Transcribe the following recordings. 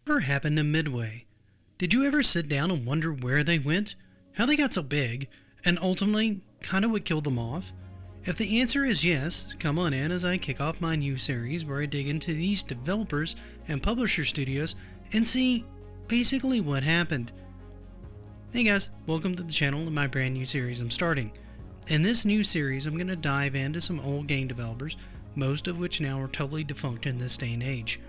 Whatever happened to Midway? Did you ever sit down and wonder where they went, how they got so big, and ultimately kind of what killed them off? If the answer is yes, come on in as I kick off my new series where I dig into these developers and publisher studios and see basically what happened. Hey guys, welcome to the channel and my brand new series I'm starting. In this new series I'm going to dive into some old game developers, most of which now are totally defunct in this day and age.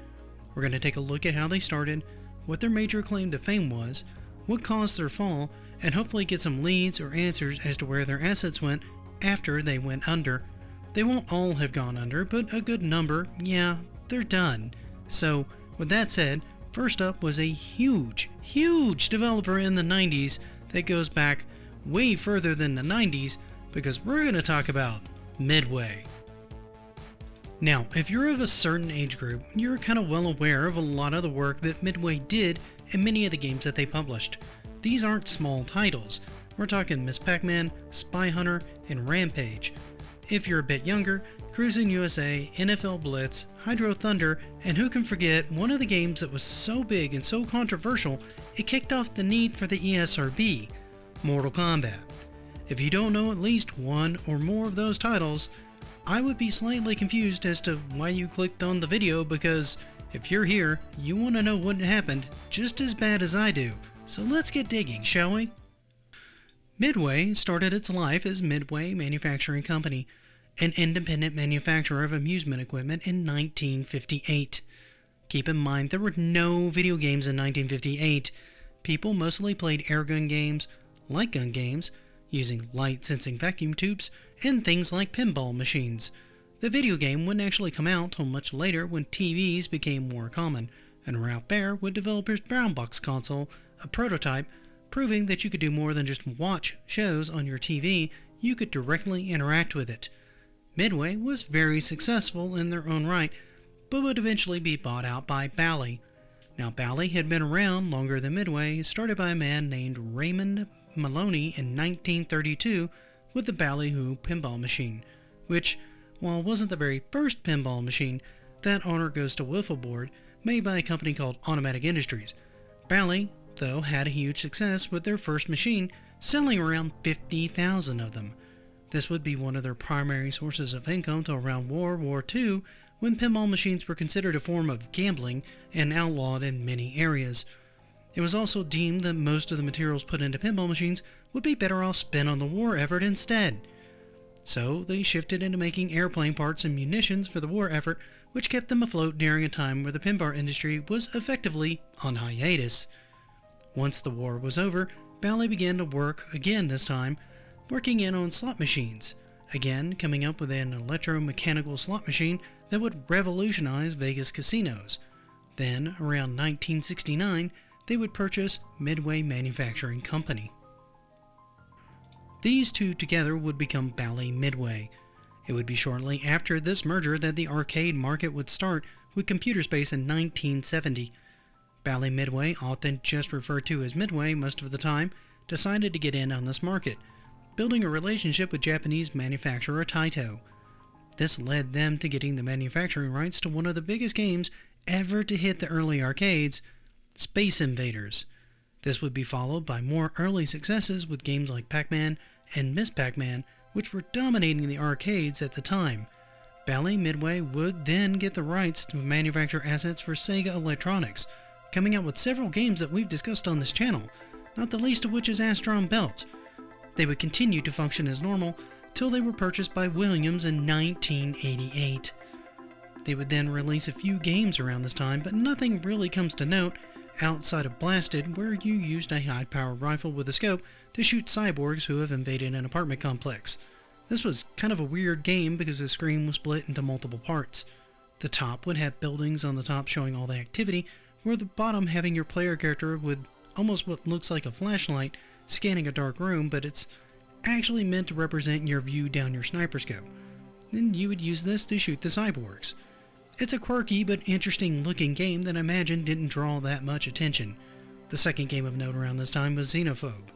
We're going to take a look at how they started, what their major claim to fame was, what caused their fall, and hopefully get some leads or answers as to where their assets went after they went under. They won't all have gone under, but a good number, yeah, they're done. So, with that said, first up was a huge developer in the 90s that goes back way further than the 90s because we're going to talk about Midway. Now, if you're of a certain age group, you're kind of well aware of a lot of the work that Midway did in many of the games that they published. These aren't small titles. We're talking Ms. Pac-Man, Spy Hunter, and Rampage. If you're a bit younger, Cruis'n USA, NFL Blitz, Hydro Thunder, and who can forget one of the games that was so big and so controversial, it kicked off the need for the ESRB, Mortal Kombat. If you don't know at least one or more of those titles, I would be slightly confused as to why you clicked on the video because if you're here, you want to know what happened just as bad as I do. So let's get digging, shall we? Midway started its life as Midway Manufacturing Company, an independent manufacturer of amusement equipment in 1958. Keep in mind there were no video games in 1958. People mostly played airgun games, light gun games, using light-sensing vacuum tubes, and things like pinball machines. The video game wouldn't actually come out till much later when TVs became more common, and Ralph Baer would develop his brown box console, a prototype, proving that you could do more than just watch shows on your TV, you could directly interact with it. Midway was very successful in their own right, but would eventually be bought out by Bally. Now Bally had been around longer than Midway, started by a man named Raymond Maloney in 1932 with the Ballyhoo pinball machine, which, while it wasn't the very first pinball machine, that honor goes to Wiffle Board, made by a company called Automatic Industries. Bally, though, had a huge success with their first machine, selling around 50,000 of them. This would be one of their primary sources of income till around World War II, when pinball machines were considered a form of gambling and outlawed in many areas. It was also deemed that most of the materials put into pinball machines would be better off spent on the war effort instead. So they shifted into making airplane parts and munitions for the war effort, which kept them afloat during a time where the pinball industry was effectively on hiatus. Once the war was over, Bally began to work again this time, working in on slot machines, again coming up with an electromechanical slot machine that would revolutionize Vegas casinos. Then, around 1969, they would purchase Midway Manufacturing Company. These two together would become Bally Midway. It would be shortly after this merger that the arcade market would start with Computer Space in 1970. Bally Midway, often just referred to as Midway most of the time, decided to get in on this market, building a relationship with Japanese manufacturer Taito. This led them to getting the manufacturing rights to one of the biggest games ever to hit the early arcades, Space Invaders. This would be followed by more early successes with games like Pac-Man and Ms. Pac-Man, which were dominating the arcades at the time. Bally Midway would then get the rights to manufacture assets for Sega Electronics, coming out with several games that we've discussed on this channel, not the least of which is Astron Belt. They would continue to function as normal till they were purchased by Williams in 1988. They would then release a few games around this time, but nothing really comes to note outside of Blasted, where you used a high-powered rifle with a scope to shoot cyborgs who have invaded an apartment complex. This was kind of a weird game because the screen was split into multiple parts. The top would have buildings on the top showing all the activity, where the bottom having your player character with almost what looks like a flashlight scanning a dark room, but it's actually meant to represent your view down your sniper scope. Then you would use this to shoot the cyborgs. It's a quirky but interesting looking game that I imagine didn't draw that much attention. The second game of note around this time was Xenophobe.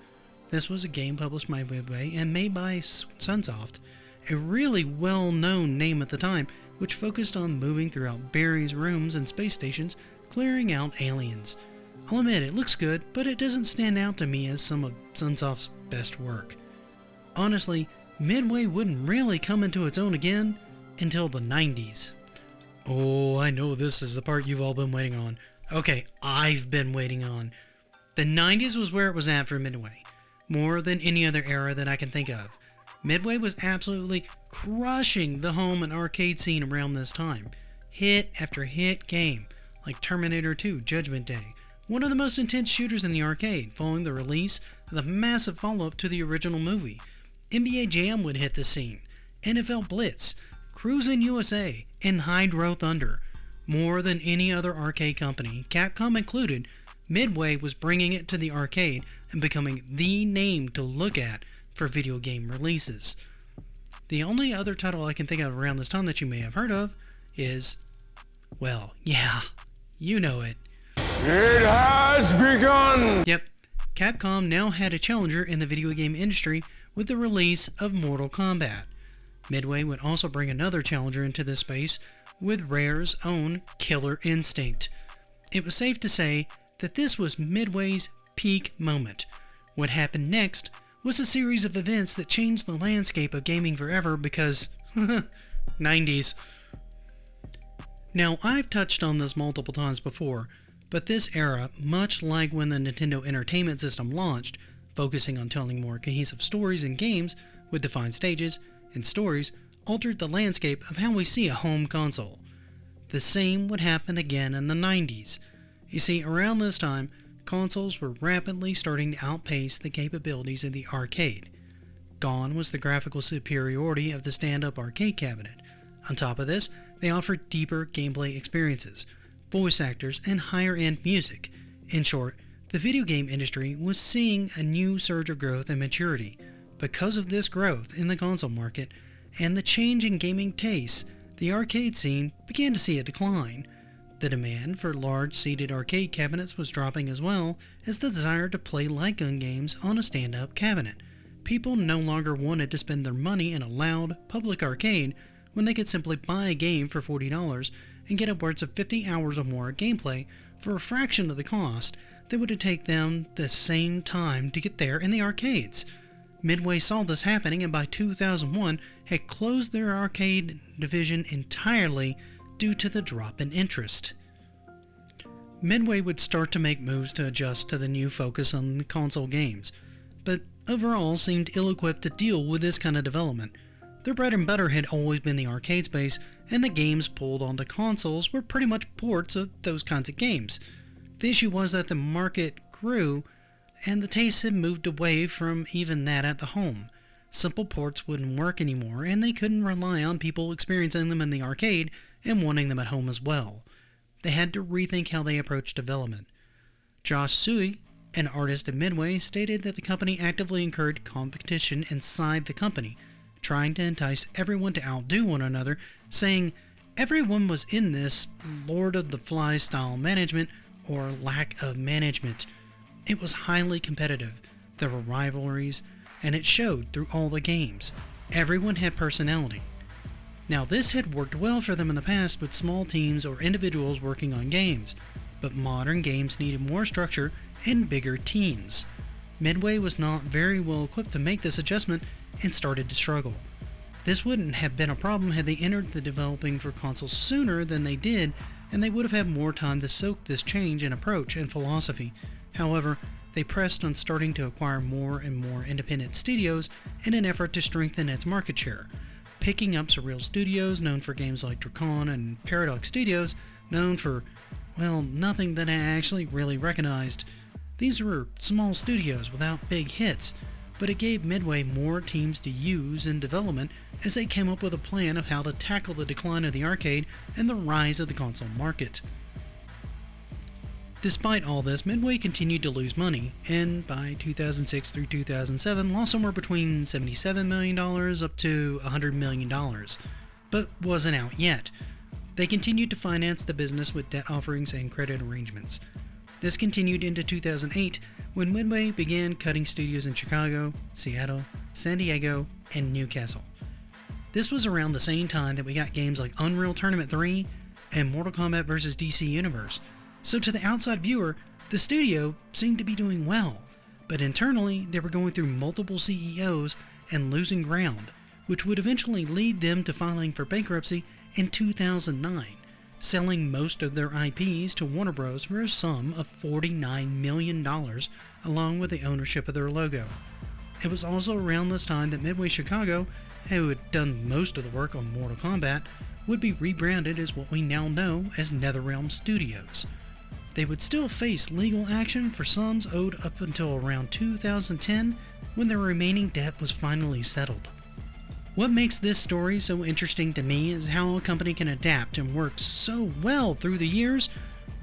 This was a game published by Midway and made by Sunsoft, a really well-known name at the time, which focused on moving throughout various rooms and space stations, clearing out aliens. I'll admit it looks good, but it doesn't stand out to me as some of Sunsoft's best work. Honestly, Midway wouldn't really come into its own again until the 90s. Oh, I know this is the part you've all been waiting on. Okay, I've been waiting on. The 90s was where it was at for Midway, more than any other era that I can think of. Midway was absolutely crushing the home and arcade scene around this time. Hit after hit game, like Terminator 2 Judgment Day, one of the most intense shooters in the arcade, following the release of the massive follow-up to the original movie. NBA Jam would hit the scene, NFL Blitz, Cruisin' USA, and Hydro Thunder. More than any other arcade company, Capcom included, Midway was bringing it to the arcade and becoming the name to look at for video game releases. The only other title I can think of around this time that you may have heard of is, well, yeah, you know it. It has begun! Yep, Capcom now had a challenger in the video game industry with the release of Mortal Kombat. Midway would also bring another challenger into this space with Rare's own Killer Instinct. It was safe to say that this was Midway's peak moment. What happened next was a series of events that changed the landscape of gaming forever because, 90s. Now, I've touched on this multiple times before, but this era, much like when the Nintendo Entertainment System launched, focusing on telling more cohesive stories in games with defined stages and stories, altered the landscape of how we see a home console. The same would happen again in the 90s. You see, around this time, consoles were rapidly starting to outpace the capabilities of the arcade. Gone was the graphical superiority of the stand-up arcade cabinet. On top of this, they offered deeper gameplay experiences, voice actors, and higher-end music. In short, the video game industry was seeing a new surge of growth and maturity. Because of this growth in the console market and the change in gaming tastes, the arcade scene began to see a decline. The demand for large seated arcade cabinets was dropping as well as the desire to play light gun games on a stand-up cabinet. People no longer wanted to spend their money in a loud, public arcade when they could simply buy a game for $40 and get upwards of 50 hours or more of gameplay for a fraction of the cost that would take them the same time to get there in the arcades. Midway saw this happening and by 2001 had closed their arcade division entirely due to the drop in interest. Midway would start to make moves to adjust to the new focus on the console games, but overall seemed ill-equipped to deal with this kind of development. Their bread and butter had always been the arcade space, and the games pulled onto consoles were pretty much ports of those kinds of games. The issue was that the market grew, and the tastes had moved away from even that at the home. Simple ports wouldn't work anymore, and they couldn't rely on people experiencing them in the arcade and wanting them at home as well. They had to rethink how they approached development. Josh Sui, an artist at Midway, stated that the company actively encouraged competition inside the company, trying to entice everyone to outdo one another, saying everyone was in this Lord of the Flies style management or lack of management. It was highly competitive. There were rivalries, and it showed through all the games. Everyone had personality. Now, this had worked well for them in the past with small teams or individuals working on games, but modern games needed more structure and bigger teams. Midway was not very well equipped to make this adjustment and started to struggle. This wouldn't have been a problem had they entered the developing for consoles sooner than they did, and they would have had more time to soak this change in approach and philosophy. However, they pressed on starting to acquire more and more independent studios in an effort to strengthen its market share, picking up Surreal Studios, known for games like Dracon, and Paradox Studios, known for, well, nothing that I actually really recognized. These were small studios without big hits, but it gave Midway more teams to use in development as they came up with a plan of how to tackle the decline of the arcade and the rise of the console market. Despite all this, Midway continued to lose money, and by 2006 through 2007 lost somewhere between $77 million up to $100 million, but wasn't out yet. They continued to finance the business with debt offerings and credit arrangements. This continued into 2008, when Midway began cutting studios in Chicago, Seattle, San Diego, and Newcastle. This was around the same time that we got games like Unreal Tournament 3 and Mortal Kombat vs. DC Universe. So to the outside viewer, the studio seemed to be doing well, but internally they were going through multiple CEOs and losing ground, which would eventually lead them to filing for bankruptcy in 2009, selling most of their IPs to Warner Bros. For a sum of $49 million, along with the ownership of their logo. It was also around this time that Midway Chicago, who had done most of the work on Mortal Kombat, would be rebranded as what we now know as NetherRealm Studios. They would still face legal action for sums owed up until around 2010, when their remaining debt was finally settled. What makes this story so interesting to me is how a company can adapt and work so well through the years,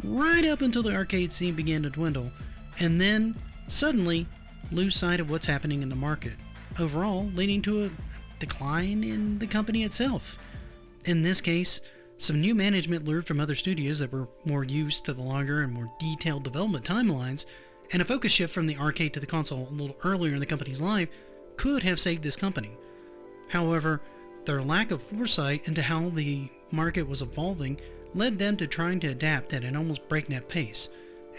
right up until the arcade scene began to dwindle, and then, suddenly, lose sight of what's happening in the market, overall leading to a decline in the company itself. In this case, some new management lured from other studios that were more used to the longer and more detailed development timelines, and a focus shift from the arcade to the console a little earlier in the company's life could have saved this company. However, their lack of foresight into how the market was evolving led them to trying to adapt at an almost breakneck pace.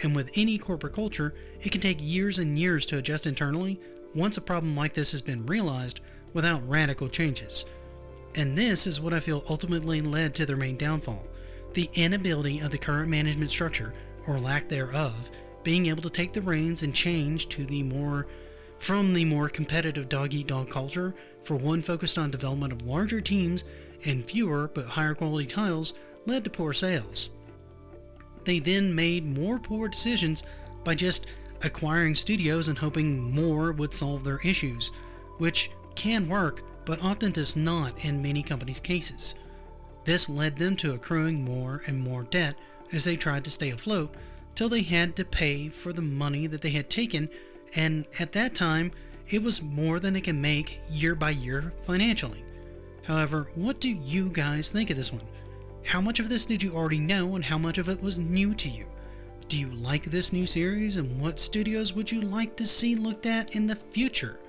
And with any corporate culture, it can take years and years to adjust internally once a problem like this has been realized without radical changes. And this is what I feel ultimately led to their main downfall: the inability of the current management structure, or lack thereof, being able to take the reins and change from the more competitive dog-eat-dog culture for one focused on development of larger teams and fewer but higher quality titles led to poor sales. They then made more poor decisions by just acquiring studios and hoping more would solve their issues, which can work but often does not in many companies' cases. This led them to accruing more and more debt as they tried to stay afloat, till they had to pay for the money that they had taken, and at that time, it was more than they can make year by year financially. However, what do you guys think of this one? How much of this did you already know, and how much of it was new to you? Do you like this new series, and what studios would you like to see looked at in the future?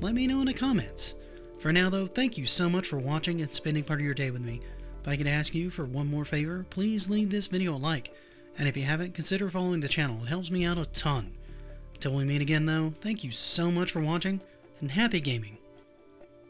Let me know in the comments. For now though, thank you so much for watching and spending part of your day with me. If I could ask you for one more favor, please leave this video a like, and if you haven't, consider following the channel. It helps me out a ton. Until we meet again though, thank you so much for watching, and happy gaming.